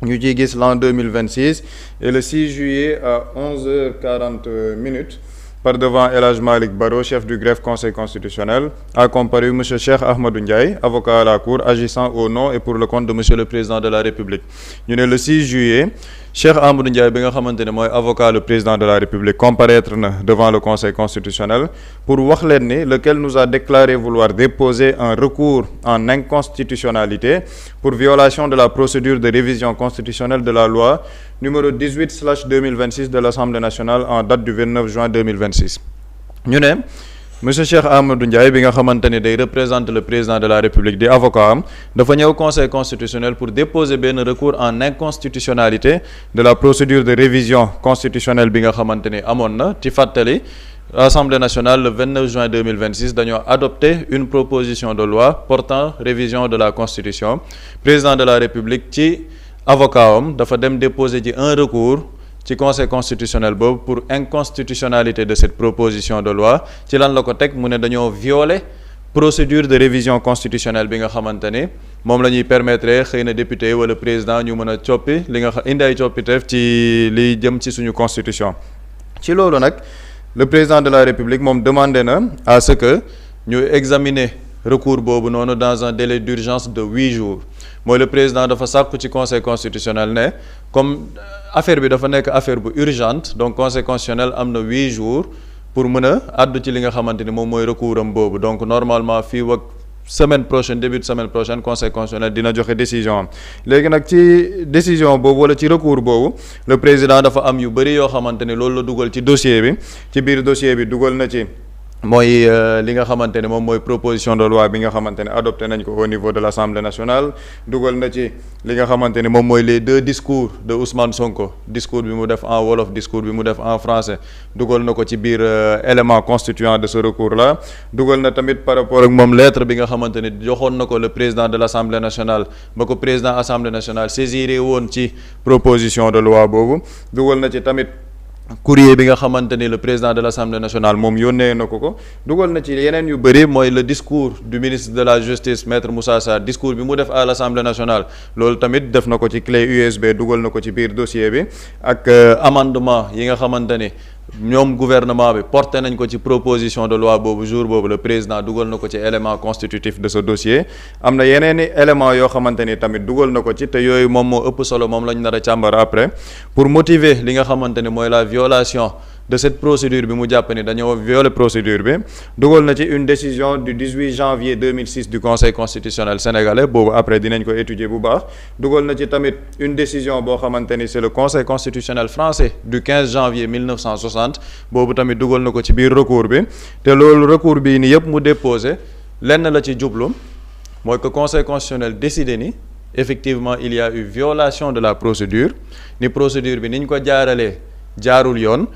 ñu ciy gis l'an 2026 et le 6 juillet à 11h40 par devant El Hadj Malick Baro, chef du greffe Conseil constitutionnel, a comparu monsieur Cheikh Ahmadou Ndiaye, avocat à la Cour, agissant au nom et pour le compte de monsieur le président de la République. ñu ne le 6 juillet Cheikh Ahmadou Ndiaye bi nga xamante ne mooy avocat le président de la République comparaître na devant le Conseil constitutionnel pour wax leen ni lequel nous a déclaré vouloir déposer un recours en inconstitutionnalité pour violation de la procédure de révision constitutionnelle de la loi numéro 18/2026 de l'Assemblée nationale en date du 29 juin 2026. ñu ne monsieur Cheikh Ahmadou Ndiaye bi nga xamante ni day représente le président de la République di avocat am dafa ñëw conseil constitutionnel pour déposer benn recours en inconstitutionnalité de la procédure de révision constitutionnelle bi nga xamante ni amoon na ci fàttali Assemblée nationale le 29 juin 2026 dañoo adopté une proposition de loi portant révision de la constitution. Président de la République ci avocat am dafa dem déposer ji un recours ci conseil constitutionnel boobu pour inconstitutionnalité de cette proposition de loi. Ci lan la ko teg mu ne dañoo violer procédure de révision constitutionnelle bi nga xamante ni moom la ñuy permettre xëy na député wala président ñu mën a coppi li nga indi ay coppiteef ci li jëm ci suñu constitution. Ci loolu nag le président de la République moom demandé na à ce que ñu examiner recours boobu noonu dans un délai d'urgence de 8 jours. mooy le président dafa sàkku ci conseil constitutionnel ne comme affaire bi dafa nekk affaire bu urgente donc conseil constitutionnel am na 8 jours pour mën a àddu ci li nga xamante ni moom mooy recours am boobu. Donc normalement fii ak semaine prochaine début de semaine prochaine conseil constitutionnel dina joxe décision am. Léegi nag ci décision boobu wala ci recours boobu le président dafa am yu bëri yoo xamante ni loolu la dugal ci dossier bi. Ci biir dossier bi dugal na ci mooy li nga xamante ne moom mooy proposition de loi bi nga xamante ne adopté nañ ko au niveau de l'Assemblée nationale. Dugal na ci li nga xamante ne moom mooy les 2 discours de Ousmane Sonko, discours bi mu def en wolof, discours bi mu def en français. Dugal na ko ci biir élément constituant de ce recours là. Dugal na tamit par rapport ak moom lettre bi nga xamante ne joxoon na ko le président de l'Assemblée nationale ba ko président Assemblée nationale saisiré woon ci proposition de loi boobu. Dugal na ci tamit courrier bi nga xamante ni le président de l'Assemblée nationale moom yónnee na ko dugal na ci yeneen yu bëri mooy le discours du ministre de la justice maître Moussa Sarr, discours bi mu def à l'Assemblée nationale loolu tamit def na ko ci clé USB dugal na ko ci biir dossier bi ak amendement yi nga xamante ni ñoom gouvernement bi porté nañ ko ci proposition de loi boobu jour boobu le président dugal na ko ci élément constitutif de ce dossier. Am na yeneeni élément yoo xamante ni tamit dugal na ko ci te yooyu moom moo ëpp solo moom lañ nar a càmbar après pour motiver li nga xamante ni mooy la violation de cette procédure bi mu jàpp ni dañoo violer procédure bi. Dugal na ci une décision du 18 janvier 2006 du conseil constitutionnel sénégalais boobu après dinañ ko étudier bu baax. Dugal na ci tamit une décision boo xamante ni c'est le conseil constitutionnel français du 15 janvier 1960 boobu tamit dugal na ko ci biir recours bi. Te loolu recours bii ni yëpp mu déposé lenn la ci jublu mooy que conseil constitutionnel décidé ni effectivement il y a eu violation de la procédure ni procédure bi niñ ko jaaralee jaarul yoon.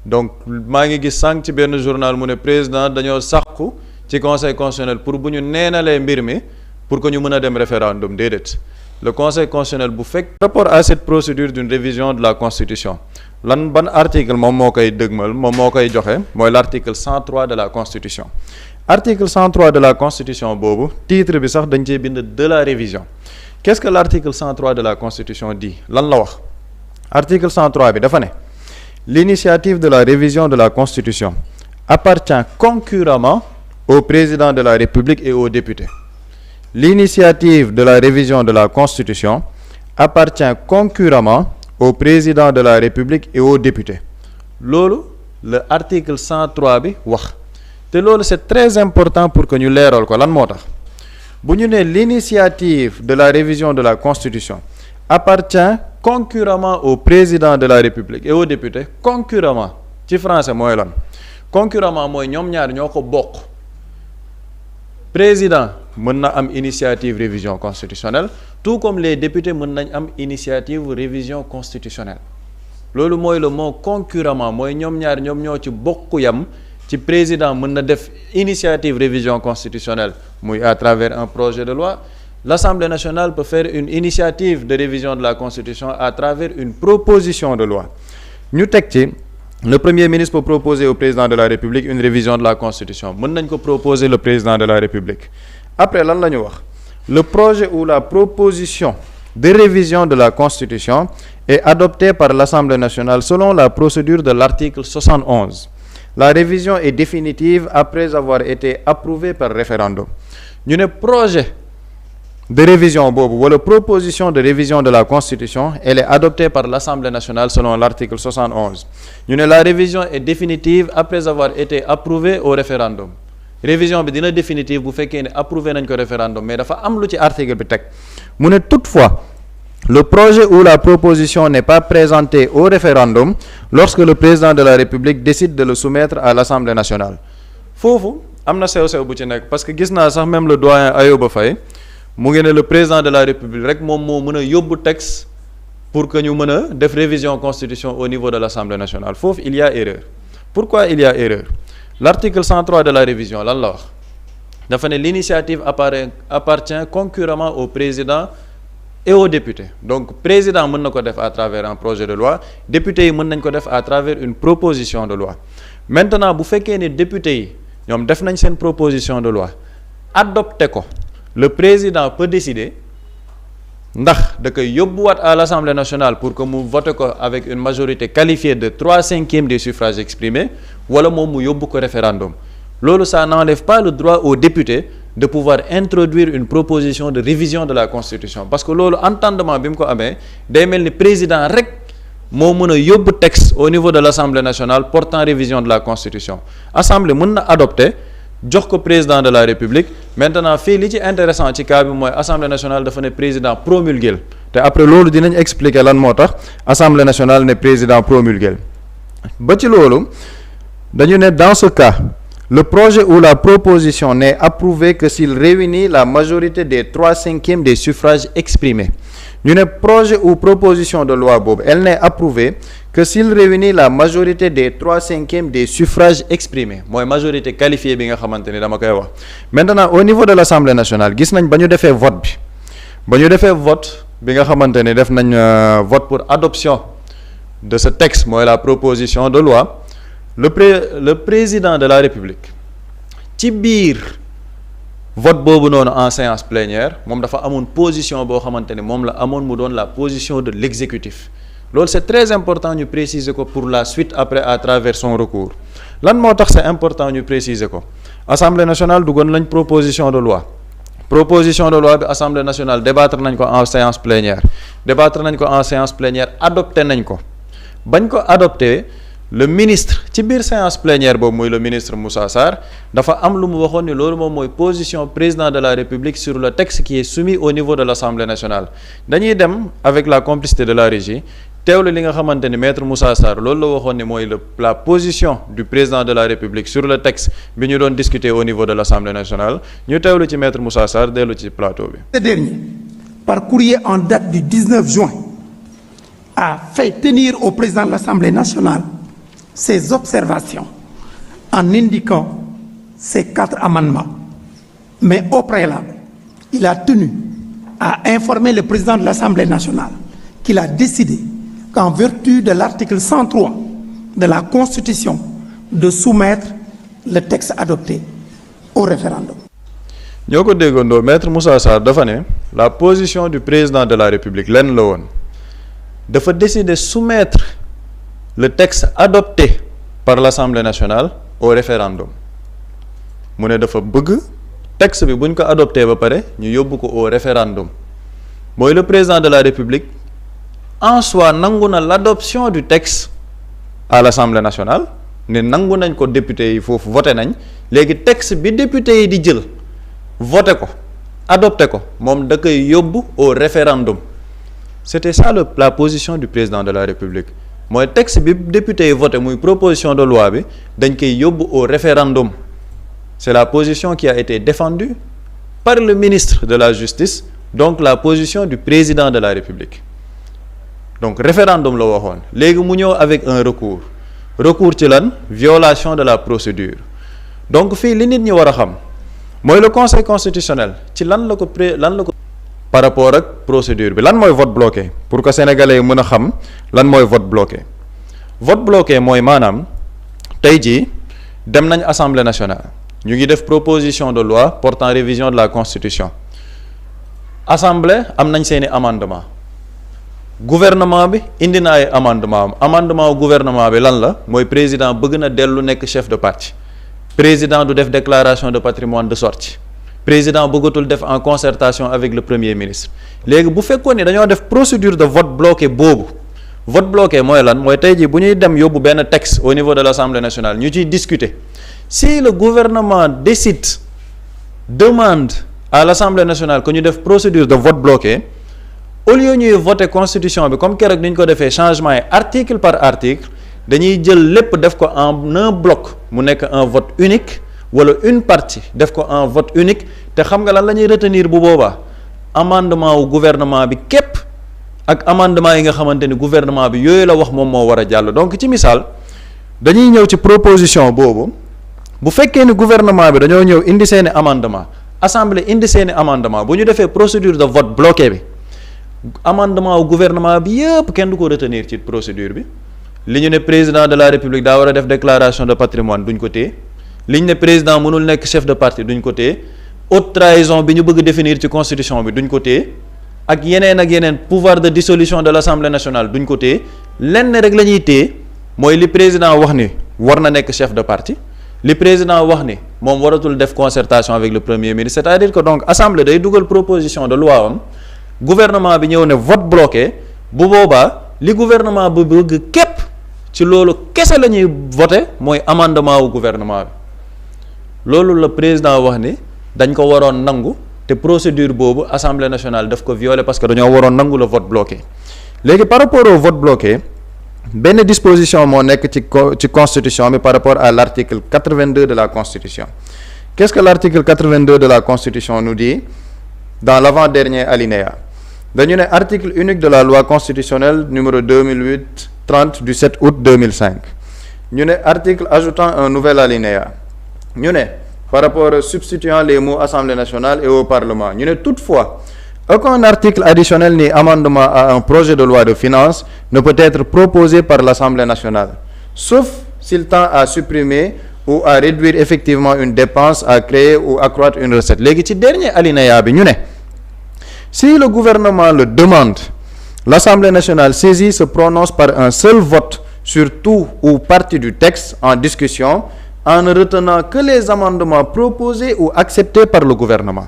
Donc maa ngi gis sànq ci benn journal mu ne président dañoo sàkku ci conseil constitutionnel pour bu ñu neenalee mbir mi pour que ñu mën a dem référendum déedéet. Le conseil constitutionnel bu fekk rapport à cette procédure d'une révision de la constitution lan ban article moom moo koy dëgmal moom moo koy joxe mooy l'article 103 de la constitution. Article 103 de la constitution boobu titre bi sax dañ cee bind de la révision. Qu'est-ce que l'article 103 de la constitution dit lan la wax? Article 103 bi dafa ne l'initiative de la révision de la Constitution appartient concurremment au président de la République et aux députés. L'initiative de la révision de la Constitution appartient concurremment au président de la République et aux députés. Loolu le article 103 bi wax te loolu c'est très important pour que ñu leeral ko lan moo tax bu ñu ne l'initiative de la révision de la Constitution appartient concurremment au président de la République et aux députés. Concurremment ci français mooy lan concurremment mooy ñoom ñaar ñoo ko bokk. Président mën na am initiative révision constitutionnelle tout comme les députés mën nañ am initiative révision constitutionnelle. Loolu mooy le mot concurremment mooy ñoom ñaar ñoom ñoo ci bokk yam ci président mën na def initiative révision constitutionnelle muy à travers un projet de loi. L'Assemblée nationale peut faire une initiative de révision de la Constitution à travers une proposition de loi. Ñu teg ci le Premier ministre peut proposer au président de la République une révision de la Constitution. Mën nañ ko proposer le président de la République. Après lan la ñu wax le projet ou la proposition de révision de la Constitution est adoptée par l'Assemblée nationale selon la procédure de l'article 71. La révision est définitive après avoir été approuvée par référendum. Ñu ne projet de révision boobu wala proposition de révision de la Constitution, elle est adoptée par l'Assemblée nationale selon l'article 71. Ñu ne la révision est définitive après avoir été approuvée au référendum. Révision bi dina définitive bu fekkee ne approuvé nañ ko référendum, mais dafa am lu ci article bi teg mu ne toutefois le projet ou la proposition n'est pas présenté au référendum lorsque le président de la République décide de le soumettre à l'Assemblée nationale. Foofu am na sew-sew bu ci nekk parce que gis naa sax même le doyen Ayoba Faye mu ngi ne le président de la République rek moom moo mën a yóbbu texte pour que ñu mën a def révision constitution au niveau de l'Assemblée nationale. Foofu il y a erreur. Pourquoi il y a erreur? L'article 103 de la révision lan la wax dafa ne l'initiative appartient concurremment au président et aux députés. Donc président mën na ko def à travers un projet de loi, députés yi mën nañ ko def à travers une proposition de loi. Maintenant bu fekkee ne députés yi ñoom def nañ seen proposition de loi adopté ko, le président peut décider ndax da koy yóbbuwaat à l'Assemblée nationale pour que mu vote ko avec une majorité qualifiée de 3/5 des suffrages exprimés wala moom mu yóbbu ko référendum. Loolu ça n'enlève pas le droit aux députés de pouvoir introduire une proposition de révision de la Constitution, parce que loolu entendement bi mu ko amee day mel ni président rek moo mën a yóbbu texte au niveau de l'Assemblée nationale portant révision de la Constitution. Assemblée mën na adopter jox ko président de la République. Maintenant fii li ci intéressant ci cas bi mooy Assemblée nationale dafa ne président promulguer te après loolu dinañ expliquer lan moo tax Assemblée nationale ne président promulguer. Ba ci loolu dañu ne dans ce cas le projet ou la proposition n'est approuvé que s'il réunit la majorité des 3/5 des suffrages exprimés. ñu ne projet ou proposition de loi boobu elle n'est approuvée que s'il réunit la majorité des 3/5 des suffrages exprimés, mooy majorité qualifiée bi nga xamante ni dama koy wax. Maintenant au niveau de l'Assemblée nationale gis nañ ba ñu defee vote bi nga xamante ni def nañ vote pour adoption de ce texte, mooy la proposition de loi. Le président de la République ci biir vote boobu noonu en séance plénière moom dafa amoon position boo xamante ne moom la amoon mu doon la position de l'exécutif. Loolu c'est très important ñu préciser ko pour la suite après à travers son recours. Lan moo tax c'est important ñu préciser ko. Assemblée nationale duggoon lañ proposition de loi bi Assemblée nationale débattre nañ ko en séance plénière adopté nañ ko. Bañ ko adopté le ministre ci biir séance plénière boobu mooy le ministre Moussa Sarr dafa am lu mu waxoon ni loolu moom mooy position président de la République sur le texte qui est soumis au niveau de l'Assemblée nationale. Dañuy dem avec la complicité de la régie teewlu li nga xamante ni maître Moussa Sarr loolu la waxoon ni mooy la position du président de la République sur le texte bi ñu doon discuter au niveau de l'Assemblée nationale. Ñu teewlu ci maître Moussa Sarr dellu ci plateau bi. Ce dernier, par courrier en date du 19 juin, a fait tenir au président de l'Assemblée nationale ses observations en indiquant ces 4 amendements. Mais au préalable, il a tenu à informer le président de l'Assemblée nationale qu'il a décidé qu'en vertu de l'article 103 de la Constitution, de soumettre le texte adopté au référendum. ñoo ko déggandoo maître Moussa Sarr dafa ne la position du président de la République lenn la woon dafa décider soumettre le texte adopté par l'Assemblée nationale au référendum. Mu ne dafa bëgg texte bi buñ ko adopté ba pare ñu yóbbu ko au référendum. Mooy le président de la République en soi nangu na l'adoption du texte à l'Assemblée nationale, ne nangu nañ ko député yi foofu voté nañ léegi texte bi député yi di jël voté ko adopté ko moom da koy yóbbu au référendum. C'était ça la position du président de la République. Mooy texte bi député yi voté muy proposition de loi bi dañ koy yóbbu au référendum. C'est la position qui a été défendue par le ministre de la Justice, donc la position du président de la République. Donc référendum la waxoon léegi mu ñëw avec un recours ci lan violation de la procédure. Donc fii li nit ñi war a xam mooy le Conseil constitutionnel ci lan la ko par rapport ak procédure bi lan mooy vote bloqué pour que sénégalais yi mën a xam lan mooy vote bloqué. Vote bloqué mooy maanaam tey jii dem nañ Assemblée nationale ñu ngi def proposition de loi portant révision de la Constitution assemblée am nañ seeni amendement gouvernement bi indi na ay amendement gouvernement bi lan la mooy président bëgg na dellu nekk chef de parti président du def déclaration de patrimoine de sortie président bëggatul def en concertation avec le premier ministre léegi bu fekkoon ni dañoo def procédure de vote bloqué boobu vote bloqué mooy lan mooy tey jii bu ñuy dem yóbbu benn texte au niveau de l'Assemblée nationale ñu ciy discuter si le gouvernement demande à l'Assemblée nationale que ñu def procédure de vote bloqué au lieu ñuy voter constitution bi comme keroog ni ñu ko defee changement yi article par article dañuy jël lépp def ko en un bloc mu nekk un vote unique wala une partie def ko en vote unique te xam nga lan la ñuy retenir bu boobaa amendement wu gouvernement bi képp ak amendement yi nga xamante ni gouvernement bi yooyu la wax moom moo war a jàll donc ci misaal dañuy ñëw ci proposition boobu bu fekkee ni gouvernement bi dañoo ñëw indi seeni amendement assemblée indi seeni amendement bu ñu defee procédure de vote bloqué bi amendement wu gouvernement bi yëpp kenn du ko retenir ci procédure bi li ñu ne président de la république daa war a def déclaration de patrimoine duñ ko téye li ñu ne président mënul nekk chef de parti duñ ko téye haute trahison bi ñu bëgg définir ci constitution bi duñ ko téye ak yeneen pouvoir de dissolution de l'Assemblée nationale duñ ko téye lenn rek la ñuy téye mooy li président wax ni war na nekk chef de parti li président wax ni moom waratul def concertation avec le premier ministre c'est-à-dire que donc assemblée day dugal proposition de loi am gouvernement bi ñëw ne vote bloqué bu boobaa li gouvernement bu bëgg képp ci loolu kese la ñuy voté mooy amendement wu gouvernement bi loolu la président wax ni dañ ko waroon nangu te procédure boobu assemblée nationale daf ko violer parce que dañoo waroon nangu le vote bloqué léegi par rapport au vote bloqué benn disposition moo nekk ci constitution bi par rapport à l'article 82 de la constitution qu'est-ce que l'article 82 de la constitution nous dit dans l'avant-dernier alinéa dañu ne article unique de la loi constitutionnelle numéro 2008-30 du 7 août 2005 ñu ne article ajoutant un nouvel alinéa ñu ne par rapport substituant les mots Assemblée nationale et au Parlement ñu ne toutefois aucun article additionnel ni amendement à un projet de loi de finances ne peut être proposé par l'Assemblée nationale sauf s'il tend à supprimer ou à réduire effectivement une dépense, à créer ou accroître une recette. léegi ci dernier alinéa bi ñu ne si le gouvernement le demande l'Assemblée nationale saisie se prononce par un seul vote sur tout ou partie du texte en discussion en ne retenant que les amendements proposés ou acceptés par le gouvernement.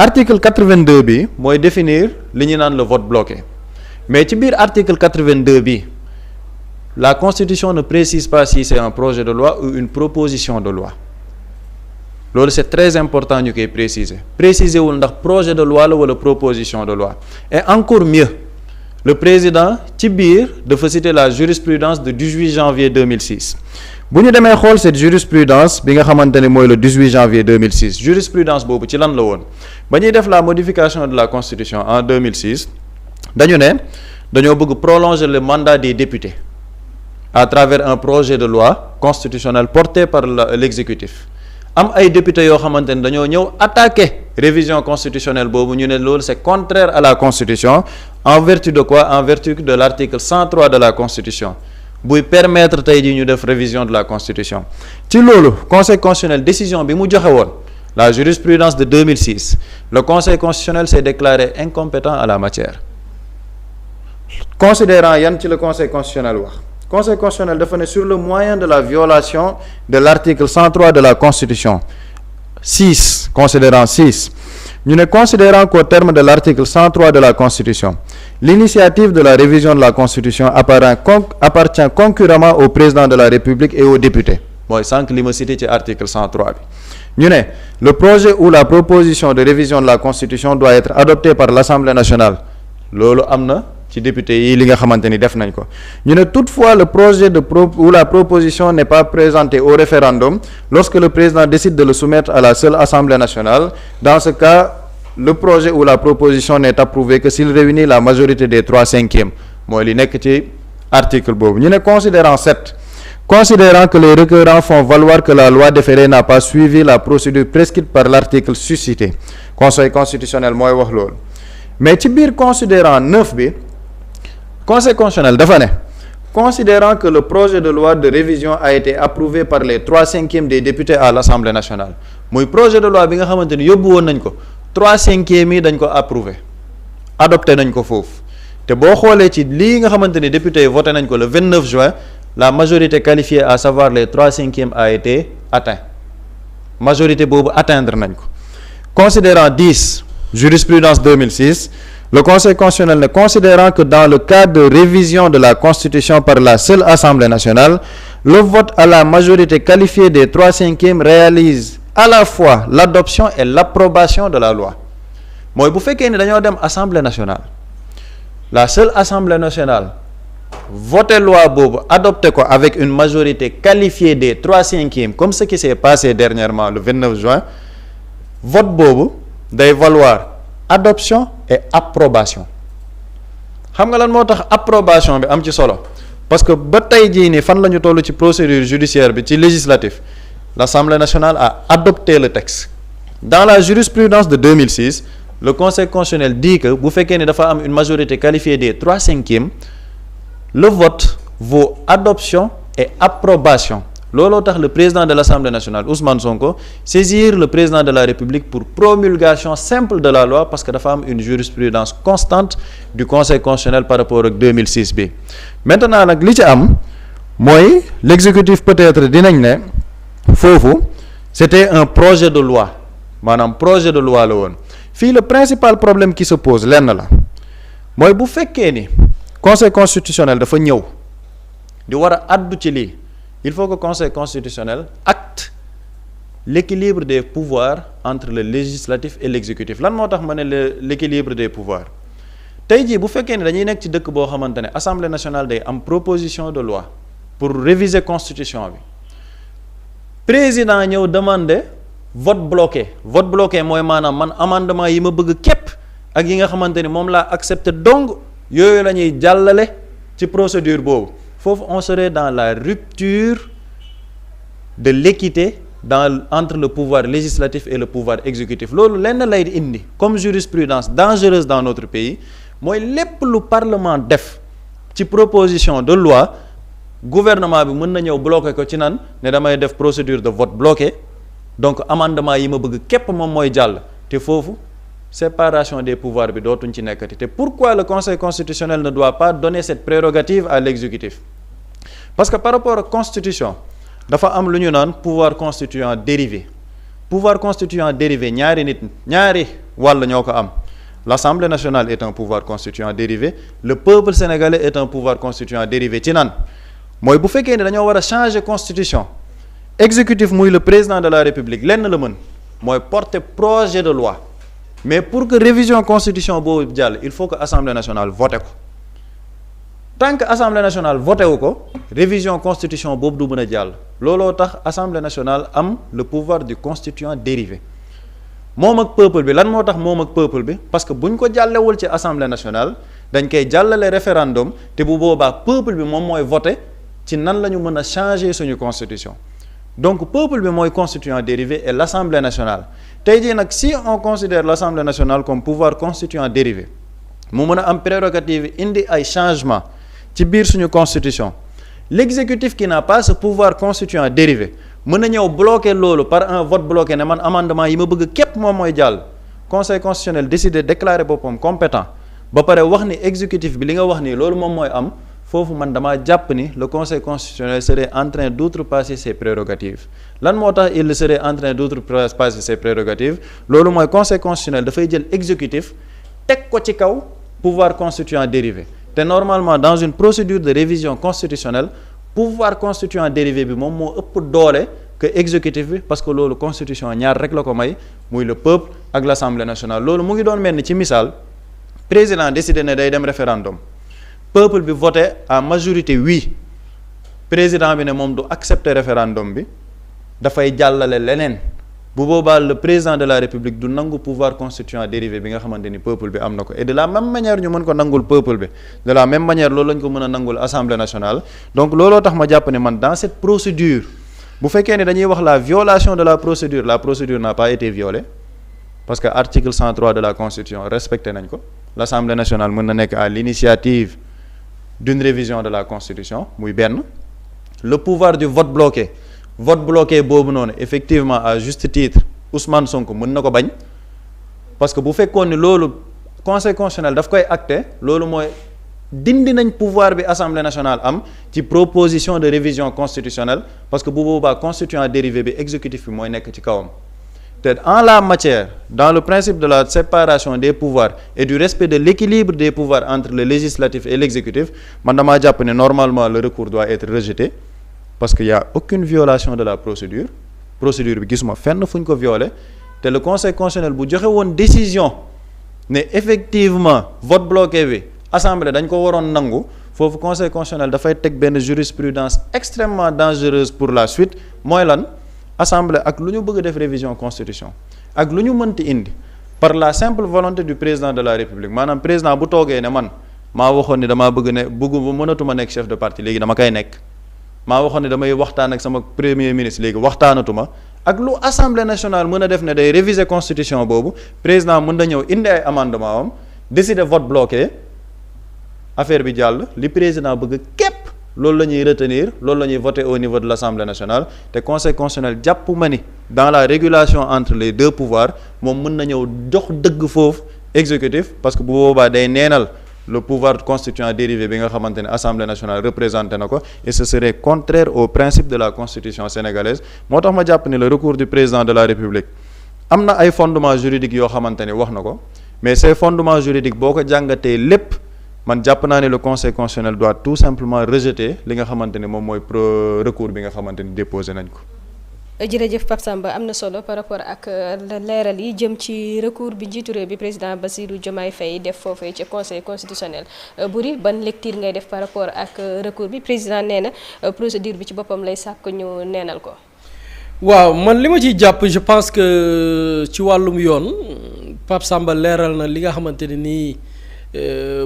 Article 82 bi mooy définir li ñu naan le vote bloqué mais ci biir article 82 bi la Constitution ne précise pas si c'est un projet de loi ou une proposition de loi loolu c'est très important ñu koy préciser wul ndax projet de loi la wala proposition de loi et encore mieux le président ci biir dafa citer la jurisprudence de 18 janvier 2006 bu ñu demee xool cette jurisprudence bi nga xamante ne mooy le 18 janvier 2006 jurisprudence boobu ci lan la woon ba ñuy def la modification de la Constitution en 2006 dañu ne dañoo bëgg prolonger le mandat des députés à travers un projet de loi constitutionnelle porté par l'exécutif am ay députés yoo xamante ne dañoo ñëw attaquer révision constitutionnelle boobu ñu ne loolu c'est contraire à la Constitution en vertu de quoi en vertu de l'article 103 de la Constitution buy permettre tey jii ñu def révision de la Constitution ci loolu Conseil constitutionnel décision bi mu joxe woon la jurisprudence de 2006 le Conseil constitutionnel s'est déclaré incompétent à la matière considérant yan ci le Conseil constitutionnel wax Conseil constitutionnel dafa ne sur le moyen de la violation de l'article 103 de la Constitution 6 considérant 6 ñu ne considérant qu'au terme de l'article 103 de la Constitution l'initiative de la révision de la Constitution appartient concurremment au président de la République et aux députés mooy sànq li ma cité ci article 103 bi ñu ne le projet ou la proposition de révision de la Constitution doit être adopté par l'Assemblée nationale loolu am na ci député yi li nga xamante ni def nañ ko ñu ne toutefois le projet ou la proposition n'est pas présenté au référendum lorsque le président décide de le soumettre à la seule Assemblée nationale dans ce cas le projet ou la proposition n'est approuvé que s'il réunit la majorité des 3/5 mooy li nekk ci article boobu ñu ne considérant que les requérants font valoir que la loi déférée n'a pas suivi la procédure prescrite par l'article suscité Conseil constitutionnel mooy wax loolu mais ci biir considérant 9 bi Conseil constitutionnel dafa ne considérant que le projet de loi de révision a été approuvé par les 3/5 des députés à l'Assemblée nationale muy projet de loi bi nga xamante ni yóbbu woon nañ ko 3/5 yi dañ ko approuvé adopté nañ ko foofu te boo xoolee ci lii nga xamante ni député yi voté nañ ko le 29 juin la majorité qualifiée à savoir les 3/5 a été atteint majorité boobu atteindre nañ ko. Considérant 10 jurisprudence 2006 le Conseil constitutionnel ne considérant que dans le cadre de révision de la Constitution par la seule Assemblée nationale le vote à la majorité qualifiée des 3/5 réalise à la fois l'adoption et l'approbation de la loi mooy bu fekkee ni dañoo dem Assemblée nationale la seule Assemblée nationale voté loi boobu adopté ko avec une majorité qualifiée des 3/5 comme ce qui s'est passé dernièrement le 29 juin vote boobu day valoir adoption et approbation xam nga lan moo tax approbation bi am ci solo parce que ba tey jii nii fan la ñu toll ci procédure judiciaire bi ci législatif l'Assemblée nationale a adopté le texte dans la jurisprudence de 2006 le Conseil constitutionnel dit que bu fekkee ni dafa am une majorité qualifiée des 3/5 le vote vaut adoption et approbation looloo tax le président de l'Assemblée nationale Ousmane Sonko saisir le président de la République pour promulgation simple de la loi parce que dafa am une jurisprudence constante du Conseil constitutionnel par rapport ak 2006 bi maintenant nag li ci am mooy l'exécutif peut-être dinañ ne foofu c'était un projet de loi maanaam projet de loi la woon fii le principal problème qui se pose lenn la mooy bu fekkee ni Conseil constitutionnel dafa ñëw di war a addu ci lii il faut que Conseil constitutionnel acte l'équilibre des pouvoirs entre le législatif et l'exécutif lan moo tax ma ne l'équilibre des pouvoirs tey jii bu fekkee ne dañuy nekk ci dëkk boo xamante ne Assemblée nationale day am proposition de loi pour réviser constitution bi président ñëw demander vote bloqué mooy maanaam man amendement yi ma bëgg képp ak yi nga xamante ni moom laa accepté donc yooyu la ñuy jàllale ci procédure boobu foofu on serait dans la rupture de l'équité entre le pouvoir législatif et le pouvoir exécutif loolu lenn lay indi comme jurisprudence dangereuse dans notre pays mooy lépp lu parlement def ci proposition de loi gouvernement bi mën na ñëw bloqué ko ci nan ne damay def procédure de vote bloqué donc amendement yi ma bëgg képp moom mooy jàll te foofu séparation des pouvoirs bi dootuñ ci nekkati te pourquoi le Conseil constitutionnel ne doit pas donner cette prérogative à l'exécutif parce que par rapport ak constitution dafa am lu ñu naan pouvoir constituant dérivé ñaari wàll ñoo ko am l'Assemblée nationale est un pouvoir constituant dérivé le peuple sénégalais est un pouvoir constituant dérivé ci nan mooy bu fekkee ne dañoo war a changer constitution exécutif muy le président de la République lenn la mën mooy porter projet de loi mais pour que révision constitution boobu jàll il faut que Assemblée nationale voté ko tant que Assemblée nationale voté wu ko révision constitution boobu du mën a jàll looloo tax Assemblée nationale am le pouvoir du constituant dérivé moom ak peuple bi lan moo tax moom ak peuple bi parce que bu ñu ko jàllewul ci Assemblée nationale dañ koy jàllale référendum te bu boobaa peuple bi moom mooy voté ci nan la ñu mën a changer suñu constitution donc peuple bi mooy constituant dérivé et l'Assemblée nationale tey jii nag si on considère l'Assemblée nationale comme pouvoir constituant dérivé mu mën a am prérogative indi ay changements ci biir suñu constitution l'exécutif qui n'a pas ce pouvoir constituant dérivé mën na ñëw bloquer loolu par un vote bloqué ne man amendement yi ma bëgg képp moom mooy jàll Conseil constitutionnel décidé déclarer boppam compétent ba pare wax ni exécutif bi li nga wax nii loolu moom mooy am foofu man damaa jàpp ni le Conseil constitutionnel serait en train d'outrepasser ses prérogatives lan moo tax il serait en train d'outrepasser ses prérogatives loolu mooy Conseil constitutionnel dafay jël exécutif teg ko ci kaw pouvoir constituant dérivé te normalement dans une procédure de révision constitutionnelle pouvoir constituant dérivé bi moom moo ëpp doole que exécutif bi parce que loolu constitution ñaar rek la ko may muy le peuple ak l'Assemblée nationale loolu mu ngi doon mel ni ci misaal président décidé ne day dem référendum peuple bi voté à majorité oui président bi ne moom du accepter référendum bi dafay jàllale leneen bu boobaa le président de la République du nangu pouvoir constituant dérivé bi nga xamante ni peuple bi am na ko et de la même manière ñu mën ko nangul peuple bi de la même manière loolu lañ ko mën a nangul Assemblée nationale donc looloo tax ma jàpp ne man dans cette procédure bu fekkee ne dañuy wax la violation de la procédure n'a pas été violée parce que article 103 de la Constitution respecté nañ ko l'Assemblée nationale mën na nekk à l'initiative d'une révision de la Constitution muy benn le pouvoir du vote bloqué boobu noonu effectivement à juste titre Ousmane Sonko mën na ko bañ parce que bu fekkoon ni loolu conseil constitutionnel daf koy acté loolu mooy dindi nañ pouvoir bi assemblée nationale am ci proposition de révision constitutionnelle parce que bu boobaa constituant dérivé bi exécutif bi mooy nekk ci kawam te en la matière dans le principe de la séparation des pouvoirs et du respect de l'équilibre des pouvoirs entre le législatif et l'exécutif man damaa jàpp ne normalement le recours doit être rejeté parce que y a aucune violation de la procédure bi gisuma fenn fu ñu ko violé te le conseil constitutionnel bu joxe woon décision ne effectivement vote bloqué bi assemblée dañ ko waroon nangu foofu conseil constitutionnel dafay teg benn jurisprudence extrêmement dangereuse pour la suite mooy lan assemblée ak lu ñu bëgg def révision constitution ak lu ñu mënti indi par la simple volonté du président de la république maanaam président bu toogee ne man maa waxoon ni damaa bëgg ne mënatuma nekk chef de parti léegi dama koy nekk maa waxoon ne damay waxtaan ak sama premier ministre léegi waxtaanatuma ak lu assemblée nationale mën a def ne day réviser constitution boobu président mën na ñëw indi ay amendement am décider vote bloqué affaire bi jàll li président bëgg képp loolu la ñuy retenir loolu la ñuy voter au niveau de l'Assemblée nationale te conseil constitutionnel jàpp ma ni dans la régulation entre les deux pouvoirs moom mën na ñëw jox dëgg foofu exécutif parce que bu boobaa day neenal le pouvoir constituant dérivé bi nga xamante ne Assemblée nationale représenté na ko et ce serait contraire au principe de la constitution sénégalaise moo tax ma jàpp ni le recours du président de la République am na ay fondements juridiques yoo xamante ni wax na ko mais ces fondements juridiques boo ko jàngatee lépp man jàpp naa ne le conseil constitutionnel doit tout simplement rejeter li nga xamante ni moom mooy recours bi nga xamante ni déposé nañ ko. jërëjëf Pape Samba am na solo par rapport ak leeral yi jëm ci recours bi njiitu réew bi président Bassirou Diomaye Faye def foofee ci conseil constitutionnel Boury ban lecture ngay def par rapport ak recours bi président nee na procédure bi ci boppam lay sàkk ñu neenal ko. waaw man li ma ciy jàpp je pense que ci wàllum yoon Pape Samba leeral na li nga xamante ne nii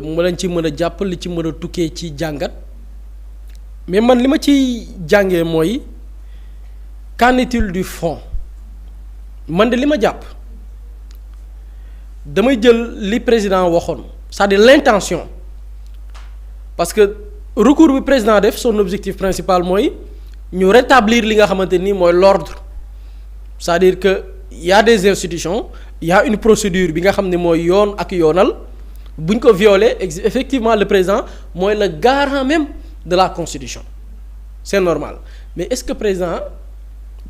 mu lañ ci mën a jàpp li ci mën a tukkee ci jàngat mais man li ma ciy jàngee mooy. Qu'en est-il du fond man de li ma jàpp damay jël li président waxoon c'est-à-dire l'intention parce que recours bi président def son objectif principal mooy ñu rétablir li nga xamante ni mooy l'ordre c'est-à-dire que y a des institutions il y a une procédure bi nga xam ne mooy yoon ak yoonal buñ ko violer effectivement le président mooy le garant même de la constitution c'est normal mais est-ce que président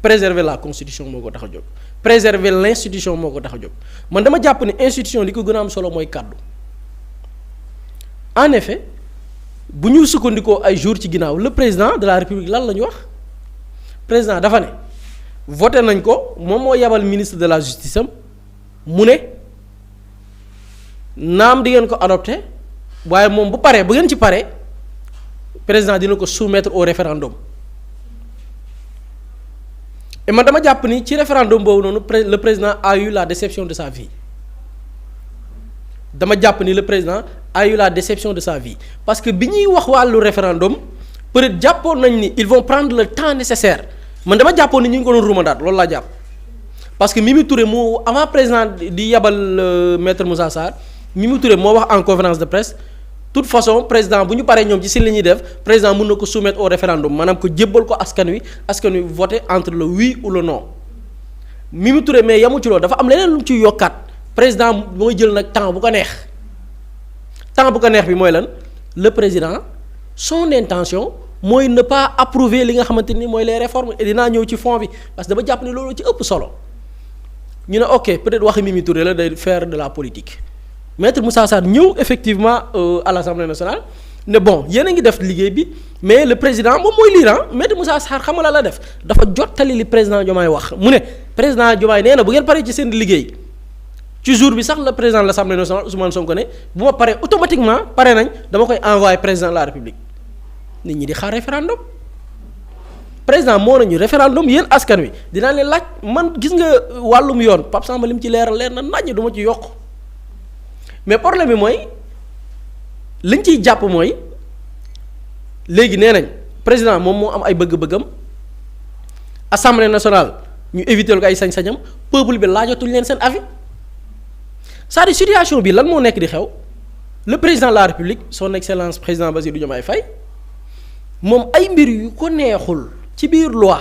préserver la constitution moo ko tax a jóg préserver l'institution moo ko tax a jóg man dama jàpp ne institution li ko gën a am solo mooy kàddu en effet bu ñu sukkandikoo ay jours ci ginnaaw le président de la république lan la ñu wax président dafa ne voté nañ ko moom moo yabal ministre de la justice am mu ne naam di ngeen ko adopté waaye moom bu paree bu ngeen ci paree président dina ko soumettre au référendum. Et man dama jàpp ni ci référendum boobu noonu le président a eu la déception de sa vie dama jàpp ni le président a eu la déception de sa vie parce que bi ñuy wax wàllu référendum peut-être jàppoon nañ ni ils vont prendre le temps nécessaire man dama jàppoon ni ñu ngi ko doon ruumandaat loolu laa jàpp parce que Mimi Touré moo avant président di yabal maître Moussa Sarr Mimi Touré moo wax en conférence de presse toute façon président bu ñu paree ñoom ci si li ñuy def président mën na ko soumettre au référendum maanaam ko jébbal ko askan wi voter entre le oui ou le non Mimi Touré mais yamu ci loolu dafa am leneen lu mu ci yokkaat président mooy jël nag temps bu ko neex bi mooy lan le président son intention mooy ne pas approuver li nga xamante ni mooy les réformes et dinaa ñëw ci fond bi parce que dama jàpp ne loolu ci ëpp solo ñu ne ok peut-être waxi Mimi Touré la day faire de la politique. Maître Moussa Sarr ñëw effectivement à l'Assemblée nationale ne bon yéen a ngi def liggéey bi mais le président moom mooy lire Maître Moussa Sarr xam nga la def dafa jottali li président Diomaye wax mu ne président Diomaye nee na bu ngeen paree ci seen liggéey ci jour bi sax le président de l'Assemblée nationale Ousmane Sonko ne bu ma paree automatiquement pare nañ dama koy envoyer président de la République nit ñi di xaar référendum président moo nañu référendum yéen askan wi dinaa leen laaj man gis nga wàllum yoon Pape Samba li mu ci leeral leer na naññ du ma ci yokk. mais problème bi mooy liñ ciy jàpp mooy léegi nee nañ président moom moo am ay bëgg-bëggam assemblée nationale ñu éviter ko ay sañ-sañam peuple bi laajatul leen seen avis c'est-à-dire situation bi lan moo nekk di xew le président de la république son excellence président Bassirou Diomaye Faye moom ay mbir yu ko neexul ci biir loi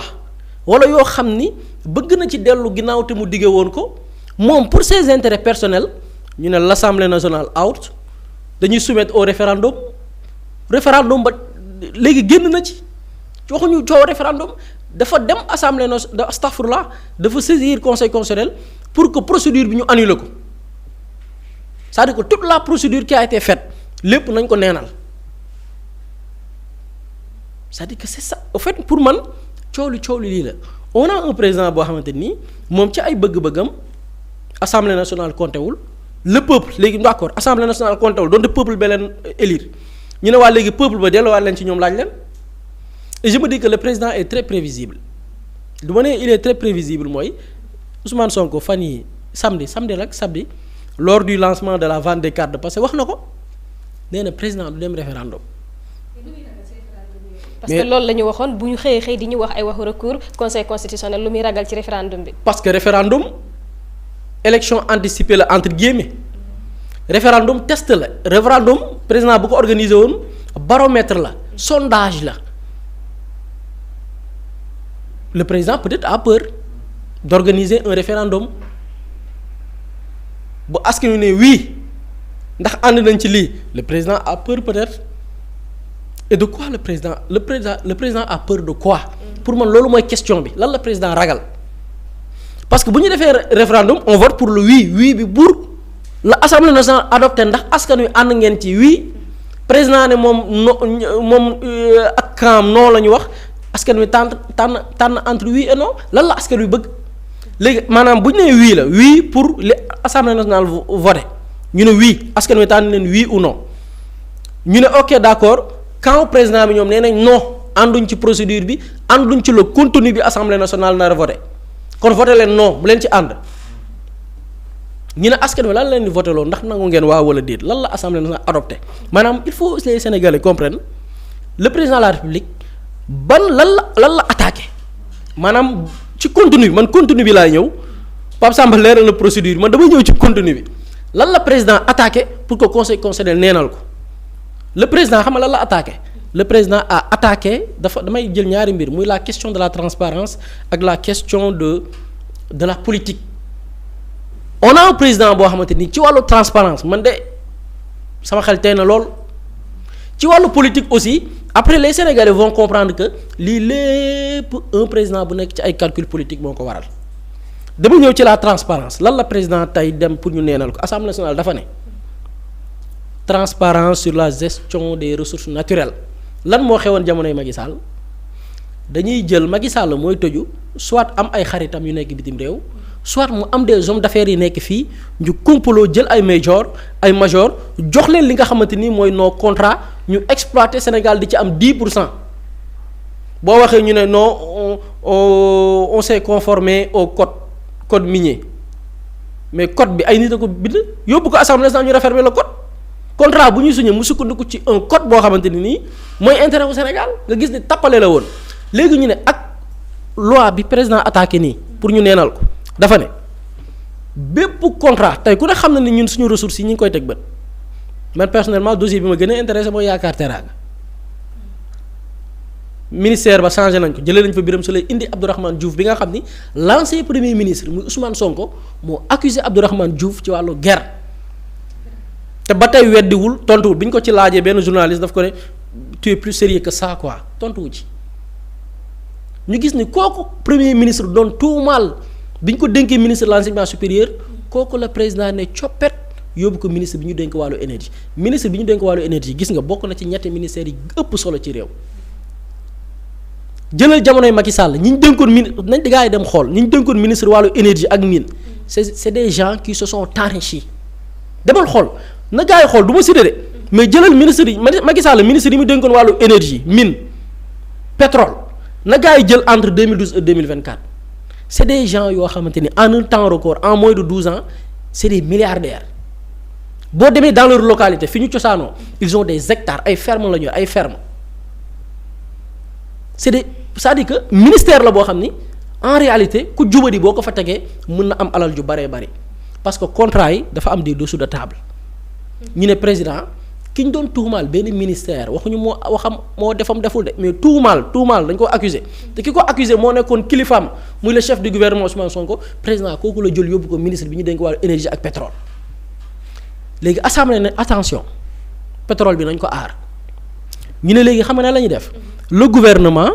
wala yoo xam ni bëgg na ci dellu ginnaaw te mu dige woon ko moom pour ses intérêts personnels ñu ne l'Assemblée nationale out dañuy soumettre au référendum ba léegi génn na ci waxuñu coow référendum dafa dem Assemblée nationale astaghfirullah dafa saisir conseil constitutionnel pour que procédure bi ñu annuler ko c'est-à-dire que toute la procédure qui a été faite lépp nañ ko neenal c'est-à-dire que c'est ça au fait pour man coow li lii la on a un président boo xamante nii moom ci ay bëgg-bëggam Assemblée nationale compté wul le peuple léegi d'accord Assemblée nationale compté wul donte peuple ba leen élire ñu ne waa léegi peuple ba delloowaat leen ci ñoom laaj leen et je me dis que le président est très prévisible lu ma ne il est très prévisible mooy Ousmane Sonko fan yi samedi lors du lancement de la vente des cartes de passé wax na ko nee na président du dem référendum. parce que loolu la ñu waxoon bu ñu xëyee di ñu wax ay waxu recours conseil constitutionnel lu muy ragal ci référendum bi. parce que référendum élection anticipée la entre guillemets référendum test la référendum président bu ko organisé woon baromètre la sondage la le président peut-être a peur d'organiser un référendum bu askan wi ne oui ndax ànd nañ ci lii le président a peur peut-être. et de quoi le président a peur de quoi pour man loolu mooy question bi lan la président ragal parce que bu ñu defee référendum on vote pour le oui bi buur la assemblée nationale adopté ndax askan wi ànd ngeen ci oui président ne moom ak camp non la ñu wax askan wi tànn entre oui et non lan la askan wi bëgg léegi maanaam bu ñu nee oui la oui pour li assemblée nationale voté ñu ne oui askan wi tànn leen oui ou non ñu ne ok d'accord. quand président bi ñoom nee nañ non ànduñ ci procédure bi ànduñ ci le contenu bi assemblée nationale nar a voté kon voté leen non bu leen ci ànd ñu ne askan wi lan leen di voté loolu ndax nangu ngeen waaw wala déet lan la assemblée nationale adopté maanaam il faut les Sénégalais comprennent le président de la République lan la attaqué maanaam ci contenu bi man contenu bi laay ñëw Pape Samba leeral na procédure man damay ñëw ci contenu bi lan la président attaqué pour que conseil constitutionnel neenal ko. le président xam nga lan la attaqué le président a attaqué damay jël ñaari mbir muy la question de la transparence ak la question de la politique on a un président boo xamante ni ci wàllu transparence man de sama xel tey na lool ci wàllu politique aussi après les Sénégalais vont comprendre que lii lépp un président bu nekk ci ay calcul politique moo ko waral dama ñëw ci la transparence lan la président tey dem pour ñu neenal ko Assemblée nationale dafa ne transparence sur la gestion des ressources naturelles lan moo xewoon jamonoy Macky Sall dañuy jël Macky Sall mooy tëju soit am ay xaritam yu nekk bitim réew soit mu am des hommes d'affaires yi nekk fii ñu complot jël ay major jox leen li nga xamante ni mooy nos contrats ñu exploiter Sénégal di ci am 10% boo waxee ñu ne non on s'est conformé au code minier mais code bi ay nit a ko bind yóbbu ko Assemblée nationale ñu réformer le code. contrat bu ñu signé mu sukkandiku ci un code boo xamante ni nii mooy intérêt wu Sénégal nga gis ni tappale la woon léegi ñu ne ak loi bi président attaqué nii pour ñu neenal ko dafa ne bépp contrat tey ku ne xam na ni ñun suñu ressources yi ñu ngi koy teg bët man personnellement dossier bi ma gën a intéressé mooy Yaakaar Teraanga ministère ba changé nañ ko jëlee nañ fa Birame Souleye indi Abdourahmane Diouf bi nga xam ni l'ancien premier ministre muy Ousmane Sonko moo accusé Abdourahmane Diouf ci wàllu guerre. te ba tey weddiwul tontuwul bi ñu ko ci laajee benn journaliste daf ko ne tu es plus sérieux que ça quoi tontuwu ci ñu gis ni kooku premier ministre doon tuumaal bi ñu ko dénkee ministre de l'enseignement supérieur kooku la président ne coppet yóbbu ko ministre bi ñu dénk wàllu énergie ministre bi ñu dénk wàllu énergie gis nga bokk na ci ñetti ministères yi ëpp solo ci réew jëlal jamonoy Macky Sall ñi ñu dénkoon nañ gaa yi dem xool ñi ñu dénkoon ministre wàllu énergie ak mine c'est des gens qui se sont enrichis demal xool. na gaa yi xool du ma cité de mais jëlal ministre yi Macky Sall ministre yi mu dénkoon wàllu énergie mine pétrole na gaa yi jël entre 2012 et 2024 c'est des gens yoo xamante ni en un temps record en moins de 12 ans c'est des milliardaires boo demee dans leur localité fi ñu cosaanoo ils ont des hectares ay fermes la ñu ay fermes c'est-à-dire que ministère la boo xam ni en réalité ku jubadi boo ko fa tegee mën na am alal ju baree bari parce que contrat yi dafa am des dessous de table. ñu ne président ki ñu doon tuumaal benn ministère waxuñu moo deful de mais tuumaal dañ ko accusé te ki ko accusé moo nekkoon kilifaam muy le chef du gouvernement Ousmane Sonko président kooku la jël yóbbu ko ministre bi ñu dénk wàllu énergie ak pétrole léegi assemblée ne attention pétrole bi nañ ko aar ñu ne léegi xam nga la ñuy def le gouvernement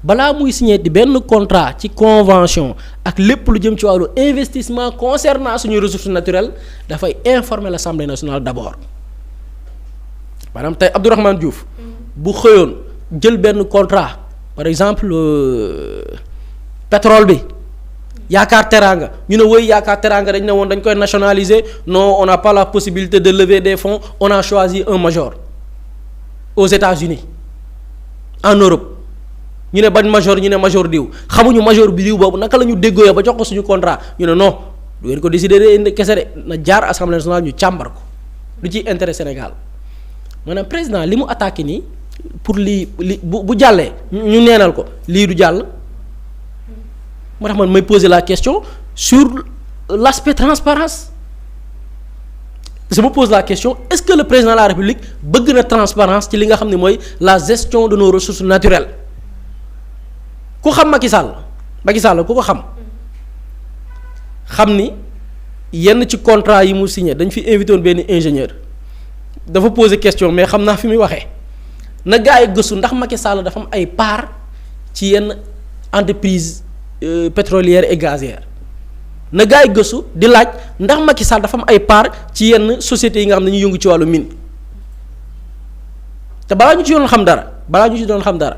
balaa muy signé di benn contrat ci convention ak lépp lu jëm ci wàllu investissement concernant suñuy ressources naturelles dafay informer l'Assemblée nationale d'abord. maanaam tey Abdourahmane Diouf bu xëyoon jël benn contrat par exemple pétrole bi yaakaar teraanga ñu ne woy yaakaar teraanga dañ ne woon dañ koy nationaliser non on n'a pas la possibilité de lever des fonds on a choisi un major aux États-Unis en Europe ñu ne bañ major ñu ne major diw xamuñu major bi diw boobu naka la ñu déggooyee ba jox ko suñu contrat ñu ne non du ngeen ko décider de indi kese de na jaar assemblée nationale ñu càmbar ko lu ciy intérêt Sénégal maanaam président li mu attaqué nii pour lii bu jàllee ñu neenal ko lii du jàll moo tax man may poser la question sur l'aspect transparence je me pose la question est-ce que le président de la République bëgg na transparence ci li nga xam ne mooy la gestion de nos ressources naturelles ku xam Macky Sall ku ko xam ni yenn ci contrat yi mu signé dañ fi invité woon benn ingénieur dafa poser question mais xam naa fi muy waxee na gars yi gëstu ndax Macky Sall dafa am ay part ci yenn entreprise pétrolière et gazière na gars yi gëstu di laaj ndax Macky Sall dafa am ay part ci yenn sociétés yi nga xam ne ñu yëngu ci wàllu mine te balaa ñu ci doon xam dara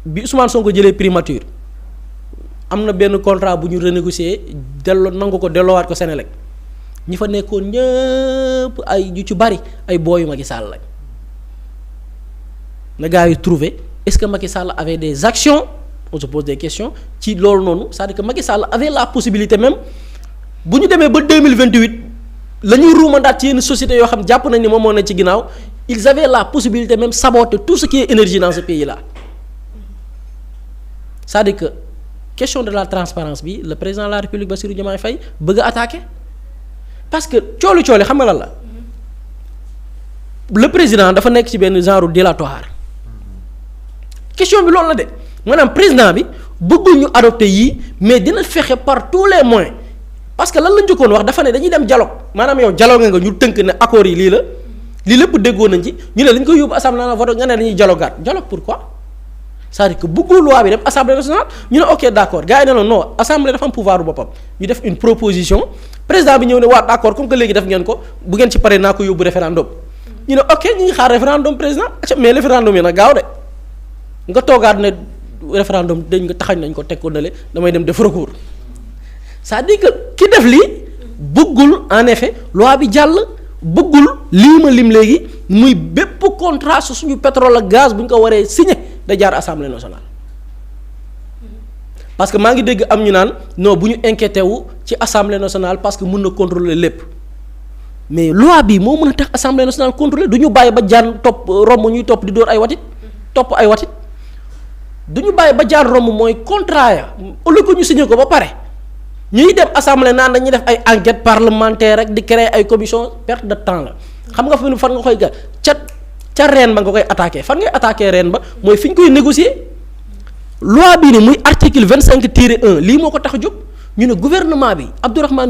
bi Ousmane Sonko jëlee primature am na benn contrat bu ñu renégocier delloowaat ko Sénélec ñi fa nekkoon ñëpp ay ñu ci bari ay booyu Macky Sall lañ na gars yi trouvé est-ce que Macky Sall avait des actions on se pose des questions ci loolu noonu c'est-à-dire que Macky Sall avait la possibilité même bu ñu demee ba 2028 la ñuy ruumandaat ci yenn sociétés yoo xam jàpp nañ ni moom moo ne ci ginnaaw ils avaient la possibilité même saboter tout ce qui est énergie dans ce pays là c'est-à-dire que question de la transparence bi le président de la République Bassirou Diomaye Faye bëgg a attaquer parce que cooli xam nga lan la le président dafa nekk ci benn genre dilatoire question bi loolu la de maanaam président bi bëggul ñu adopté yii mais dina fexe par tous les moyens parce que lan la njëkkoon wax dafa ne dañuy dem dialogue maanaam yow dialogue nga ñu tënk ne accords yi lii lépp déggoo nañ ci ñu ne dañ koy yóbbu assemblée nationale vote nga ne dañuy dialogaat dialogue pourquoi c'est-à-dire que bëggul loi bi dem assemblée nationale ñu ne ok d'accord gars yi ne non assemblée dafa am pouvoir bu boppam ñu def une proposition président bi ñëw ne waa d'accord comme que léegi def ngeen ko bu ngeen ci paree naa ko yóbbu référendum ñu ne ok ñu ngi xaar référendum président mais référendum yi nag gaaw de nga toogaat ne référendum dañ nga taxañ nañ ko teg ko nale damay dem def recours c'est-à-dire que ki def lii bëggul en effet loi bi jàll bëggul lii ma lim léegi muy bépp contrat su suñu pétrole ak gaz bu ñu ko waree signé da jaar assemblée nationale parce que maa ngi dégg am ñu naan non bu ñu inquiété wu ci assemblée nationale parce que mën na contrôler lépp mais loi bi moo mën a tax assemblée nationale contrôler du ñu bàyyi ba jaan topp romb ñuy topp di dóor ay watit topp ay watit du ñu bàyyi ba jaan romb mooy contrat ya ëllëg ko ñu signé ko ba pare ñuy dem assemblée naan dañuy def ay enquête parlementaire rek di créer ay commission perte de temps la xam nga fan nga koy ga ca reen ba nga koy attaqué fan ngay attaqué reen ba mooy fi ñu koy négocier loi bii ni muy article 25-1 lii moo ko tax a jóg ñu ne gouvernement bi Abdourahmane